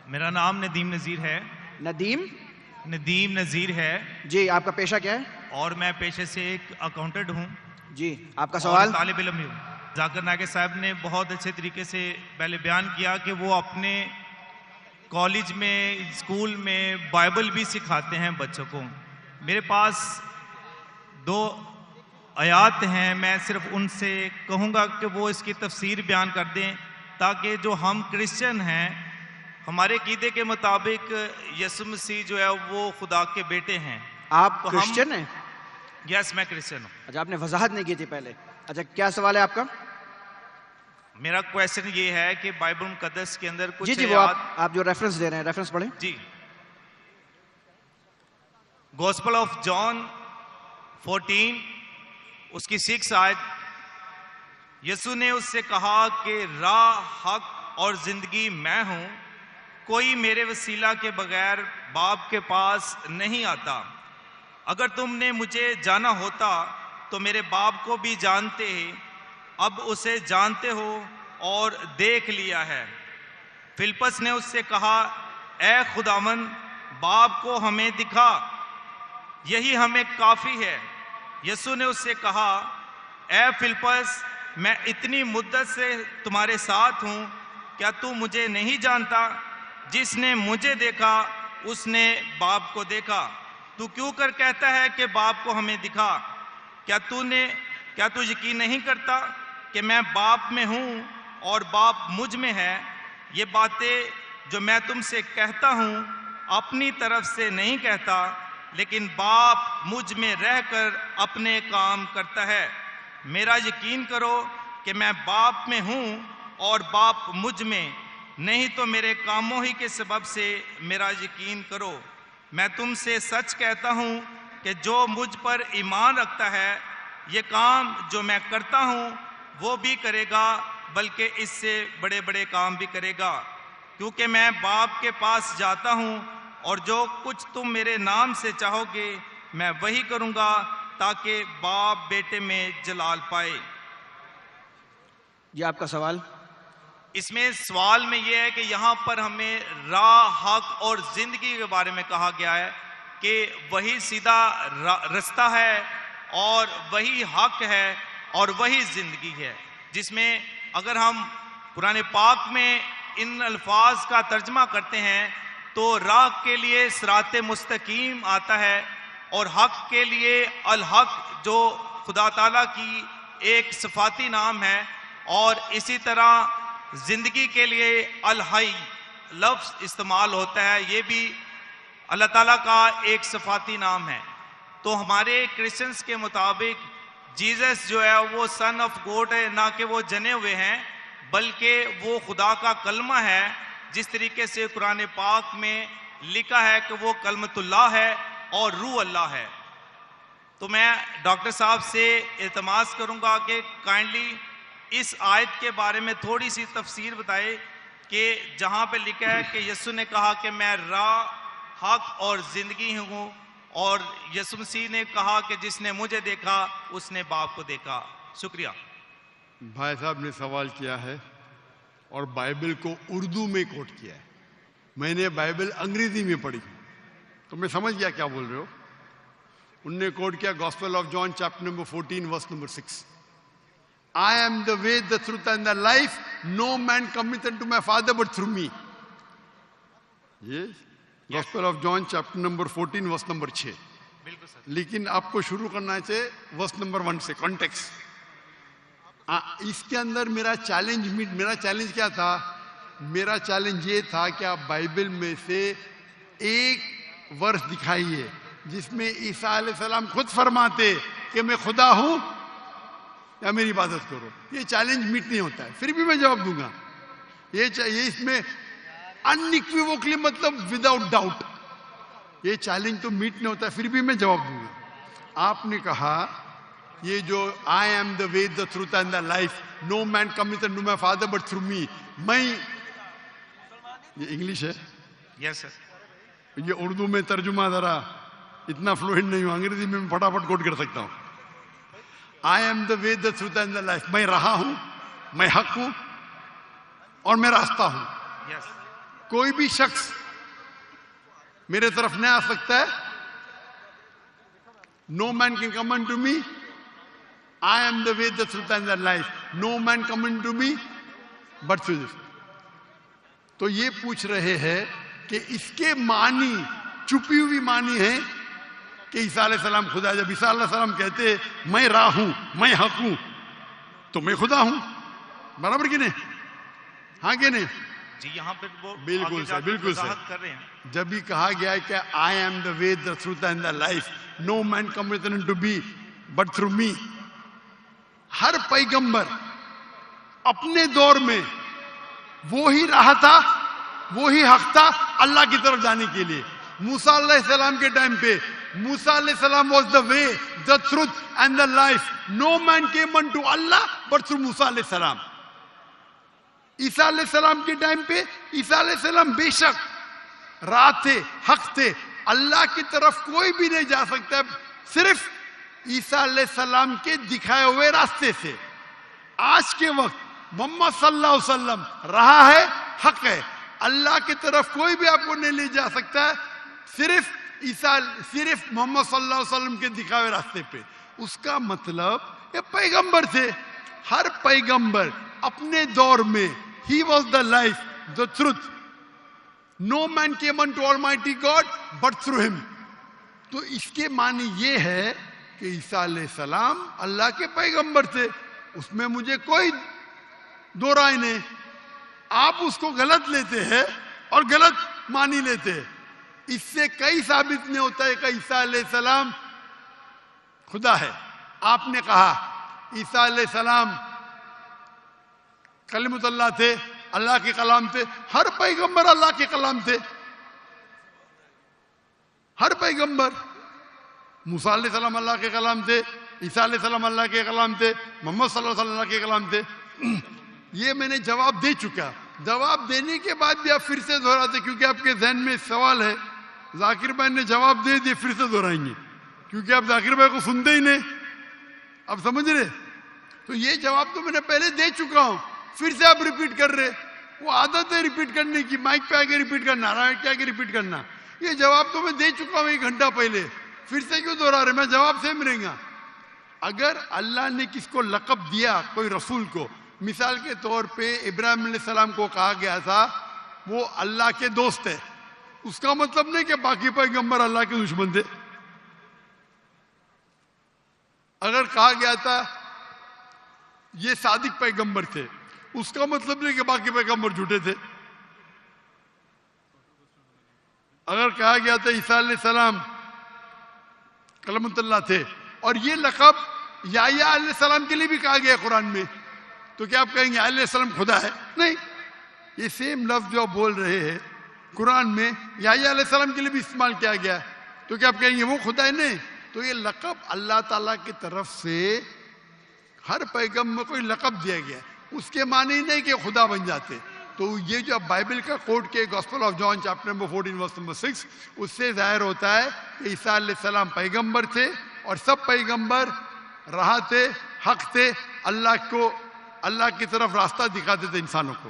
میرا نام ندیم نذیر ہے. ندیم نذیر ہے جی. آپ کا پیشہ کیا ہے؟ اور میں پیشے سے ایک اکاؤنٹنٹ ہوں جی. آپ کا سوال؟ طالب علم بھی ہوں. ذاکر ناگے صاحب نے بہت اچھے طریقے سے پہلے بیان کیا کہ وہ اپنے کالج میں اسکول میں بائبل بھی سکھاتے ہیں بچوں کو. میرے پاس 2 آیات ہیں، میں صرف ان سے کہوں گا کہ وہ اس کی تفسیر بیان کر دیں تاکہ جو ہم کرسچن ہیں، ہمارے عقیدے کے مطابق یسوع مسیح جو ہے وہ خدا کے بیٹے ہیں. آپ کرسچن ہیں؟ یس، میں کرسچن ہوں. اچھا، آپ نے وضاحت نہیں کی تھی پہلے. اچھا، کیا سوال ہے آپ کا؟ میرا کویسچن یہ ہے کہ بائبل مقدس کے اندر کچھ جی وہ آپ جو ریفرنس دے رہے ہیں ریفرنس پڑھیں. جی. گوسپل آف جان 14 اس کی 6 آیت. یسوع نے اس سے کہا کہ راہ، حق اور زندگی میں ہوں، کوئی میرے وسیلہ کے بغیر باپ کے پاس نہیں آتا. اگر تم نے مجھے جانا ہوتا تو میرے باپ کو بھی جانتے، اب اسے جانتے ہو اور دیکھ لیا ہے. فلپس نے اس سے کہا، اے خداوند، باپ کو ہمیں دکھا، یہی ہمیں کافی ہے. یسوع نے اس سے کہا، اے فلپس، میں اتنی مدت سے تمہارے ساتھ ہوں، کیا تو مجھے نہیں جانتا؟ جس نے مجھے دیکھا اس نے باپ کو دیکھا. تو کیوں کر کہتا ہے کہ باپ کو ہمیں دکھا؟ کیا تو یقین نہیں کرتا کہ میں باپ میں ہوں اور باپ مجھ میں ہے؟ یہ باتیں جو میں تم سے کہتا ہوں اپنی طرف سے نہیں کہتا، لیکن باپ مجھ میں رہ کر اپنے کام کرتا ہے. میرا یقین کرو کہ میں باپ میں ہوں اور باپ مجھ میں، نہیں تو میرے کاموں ہی کے سبب سے میرا یقین کرو. میں تم سے سچ کہتا ہوں کہ جو مجھ پر ایمان رکھتا ہے، یہ کام جو میں کرتا ہوں وہ بھی کرے گا، بلکہ اس سے بڑے بڑے کام بھی کرے گا. کیونکہ میں باپ کے پاس جاتا ہوں، اور جو کچھ تم میرے نام سے چاہو گے میں وہی کروں گا، تاکہ باپ بیٹے میں جلال پائے. جی آپ کا سوال؟ اس میں سوال میں یہ ہے کہ یہاں پر ہمیں راہ، حق اور زندگی کے بارے میں کہا گیا ہے کہ وہی سیدھا رستہ ہے اور وہی حق ہے اور وہی زندگی ہے، جس میں اگر ہم قرآن پاک میں ان الفاظ کا ترجمہ کرتے ہیں تو راہ کے لیے صراط مستقیم آتا ہے، اور حق کے لیے الحق جو خدا تعالیٰ کی ایک صفاتی نام ہے، اور اسی طرح زندگی کے لیے الحی لفظ استعمال ہوتا ہے، یہ بھی اللہ تعالیٰ کا ایک صفاتی نام ہے. تو ہمارے کرسچنز کے مطابق جیزس جو ہے وہ سن آف گوڈ ہے، نہ کہ وہ جنے ہوئے ہیں، بلکہ وہ خدا کا کلمہ ہے، جس طریقے سے قرآن پاک میں لکھا ہے کہ وہ کلمۃ اللہ ہے اور روح اللہ ہے. تو میں ڈاکٹر صاحب سے التماس کروں گا کہ کائنڈلی اس آیت کے بارے میں تھوڑی سی تفسیر بتائے کہ جہاں پہ لکھا ہے کہ یسوع نے کہا کہ میں راہ، حق اور زندگی ہوں، اور یسوع مسیح نے کہا کہ جس نے مجھے دیکھا اس نے باپ کو دیکھا. شکریہ. بھائی صاحب نے سوال کیا ہے اور بائبل کو اردو میں کوٹ کیا ہے. میں نے بائبل انگریزی میں پڑھی تو میں سمجھ گیا کیا بول رہے ہو. انہوں نے کوٹ کیا gospel of John chapter number 14 verse number 6. I am the way, the truth and the life. No man cometh unto my Father but through me. Yes. Gospel of John chapter number 14 verse number 6. بالکل سر. لیکن آپ کو شروع کرنا چاہیے verse number 1 سے context. اس کے اندر میرا چیلنج کیا تھا؟ میرا چیلنج یہ تھا کہ آپ بائبل میں سے ایک ورس دکھائیے جس میں عیسیٰ علیہ السلام خود فرماتے کہ میں خدا ہوں یا میری عبادت کرو. یہ چیلنج میٹ نہیں ہوتا ہے، پھر بھی میں جواب دوں گا. یہ اس میں انیکویوکلی مطلب وداؤٹ ڈاؤٹ یہ چیلنج تو میٹ نہیں ہوتا ہے، پھر بھی میں جواب دوں گا. آپ نے کہا یہ جو I am the way, the truth and the life, no man cometh unto my Father but through me. میں یہ انگلش ہے؟ یس سر. یہ اردو میں ترجمہ ذرا اتنا فلوئنٹ نہیں ہوں، انگریزی میں پھٹافٹ کوٹ کر سکتا ہوں. I am the way, the truth and the life. میں رہا ہوں، میں حق ہوں اور میں راستہ ہوں. یس. کوئی بھی شخص میرے طرف نہیں آ سکتا ہے. No man can come unto me. I am the way, the truth and the life. No man come unto me but through this. تو یہ پوچھ رہے ہیں کہ اس کے معنی چھپی ہوئی معنی ہے کہ عیسیٰ علیہ السلام خدا ہے. جب عیسیٰ علیہ السلام کہتے ہیں میں راہ ہوں, میں حق ہوں, تو میں خدا ہوں. برابر کہ نہیں؟ ہاں کہ نہیں؟ جی یہاں پہ وہ بالکل آگے سر, جا کر بالکل سر. وضاحت کر رہے ہیں. جب بھی کہا گیا ہے کہ I am the way, the truth and the life, no man cometh unto me but through me. ہر پیغمبر اپنے دور میں وہی راہ تھا, وہی حق تھا اللہ کی طرف جانے کے لیے. موسیٰ علیہ السلام کے ٹائم پہ موسیٰ علیہ السلام was the way, the truth and the life. No man came unto اللہ بٹ تھرو موسیٰ علیہ السلام. عیسیٰ علیہ السلام کے ٹائم پہ عیسیٰ علیہ السلام بے شک راہ تھے, حق تھے. اللہ کی طرف کوئی بھی نہیں جا سکتا صرف عیسیٰ علیہ السلام کے دکھائے ہوئے راستے سے. آج کے وقت محمد صلی اللہ علیہ وسلم راہ ہے, حق ہے. اللہ کی طرف کوئی بھی آپ کو نہیں لے جا سکتا ہے صرف محمد صلی اللہ علیہ وسلم کے دکھائے ہوئے راستے پہ. اس کا مطلب یہ پیغمبر تھے. ہر پیغمبر اپنے دور میں he was the life, the truth. No man came unto Almighty God but through him. تو اس کے معنی یہ ہے کہ عیسیٰ علیہ السلام اللہ کے پیغمبر تھے. اس میں مجھے کوئی دو رائے نہیں. آپ اس کو غلط لیتے ہیں اور غلط مانی لیتے ہیں. اس سے کئی ثابت نہیں ہوتا ہے کہ عیسیٰ علیہ السلام خدا ہے. آپ نے کہا عیسیٰ علیہ السلام کلمۃ اللہ تھے, اللہ کے کلام تھے. ہر پیغمبر اللہ کے کلام تھے. ہر پیغمبر. موسیٰ علیہ السلام اللہ کے کلام تھے, عیسیٰ علیہ السلام اللہ کے کلام تھے, محمد صلی اللہ علیہ وسلم اللہ کے کلام تھے. یہ میں نے جواب دے چکا. جواب دینے کے بعد بھی آپ پھر سے دہراتے کیونکہ آپ کے ذہن میں سوال ہے. ذاکر بھائی نے جواب دے دیے, پھر سے دہرائیں گے کیونکہ آپ ذاکر بھائی کو سنتے ہی نہیں. آپ سمجھ رہے؟ تو یہ جواب تو میں نے پہلے دے چکا ہوں, پھر سے آپ ریپیٹ کر رہے. وہ عادت ہے ریپیٹ کرنے کی, مائک پہ آگے ریپیٹ کرنا, مائک پہ آگے ریپیٹ کرنا. یہ جواب تو میں دے چکا ہوں 1 گھنٹہ پہلے, پھر سے کیوں دوہرا رہے؟ میں جواب سے ملیں گا. اگر اللہ نے کس کو لقب دیا کوئی رسول کو, مثال کے طور پہ ابراہیم علیہ السلام کو کہا گیا تھا وہ اللہ کے دوست ہے, اس کا مطلب نہیں کہ باقی پیغمبر اللہ کے دشمن تھے. اگر کہا گیا تھا یہ صادق پیغمبر تھے, اس کا مطلب نہیں کہ باقی پیغمبر جھوٹے تھے. اگر کہا گیا تھا عیسیٰ علیہ السلام کلمۃ اللہ تھے اور یہ لقب یحییٰ علیہ السلام کے لیے بھی کہا گیا قرآن میں, تو کیا آپ کہیں گے علیہ السلام خدا ہے؟ نہیں. یہ سیم لفظ جو آپ بول رہے ہیں قرآن میں یحییٰ علیہ السلام کے لیے بھی استعمال کیا گیا, تو کیا آپ کہیں گے وہ خدا ہے؟ نہیں. تو یہ لقب اللہ تعالیٰ کی طرف سے ہر پیغمبر کو لقب دیا گیا, اس کے معنی نہیں کہ خدا بن جاتے. تو یہ جو بائبل کا کوٹ کے gospel of John chapter number 14 verse number 6, اس سے ظاہر ہوتا ہے کہ عیسیٰ علیہ السلام پیغمبر تھے اور سب پیغمبر راہ تھے, حق تھے, اللہ کی طرف راستہ دکھاتے تھے انسانوں کو.